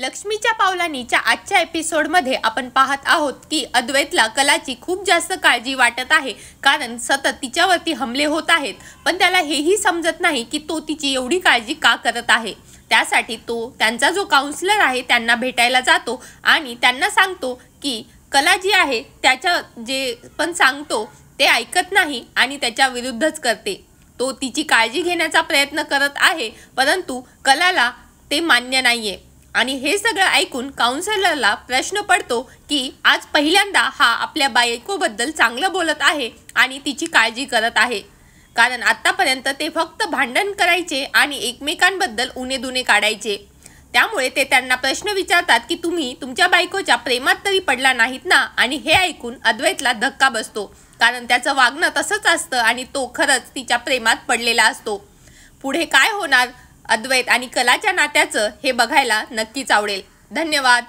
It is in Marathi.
लक्ष्मीच्या पावलांनीच्या आजच्या एपिसोडमध्ये आपण पाहत आहोत की अद्वैतला कलाची खूप जास्त काळजी वाटत आहे, कारण सतत तिच्यावरती हमले होत आहेत. पण त्याला हेही समजत नाही की तो तिची एवढी काळजी का करत आहे. त्यासाठी तो त्यांचा जो काउन्सिलर आहे त्यांना भेटायला जातो आणि त्यांना सांगतो की कला जी आहे त्याच्या जे पण सांगतो ते ऐकत नाही आणि त्याच्या विरुद्धच करते. तो तिची काळजी घेण्याचा प्रयत्न करत आहे, परंतु कलाला ते मान्य नाहीये. आणि हे सगळं ऐकून काउन्सिलरला प्रश्न पडतो की आज पहिल्यांदा हा आपल्या बायकोबद्दल चांगलं बोलत आहे आणि तिची काळजी करत आहे, कारण आतापर्यंत ते फक्त भांडण करायचे आणि एकमेकांबद्दल उणे काढायचे. त्यामुळे ते त्यांना प्रश्न विचारतात की तुम्ही तुमच्या बायकोच्या प्रेमात तरी पडला नाहीत ना. आणि हे ऐकून अद्वैतला धक्का बसतो, कारण त्याचं वागणं तसंच असतं आणि तो खरंच तिच्या प्रेमात पडलेला असतो. पुढे काय होणार अद्वैत आणि कलाच्या नात्याचं हे बघायला नक्कीच आवडेल. धन्यवाद.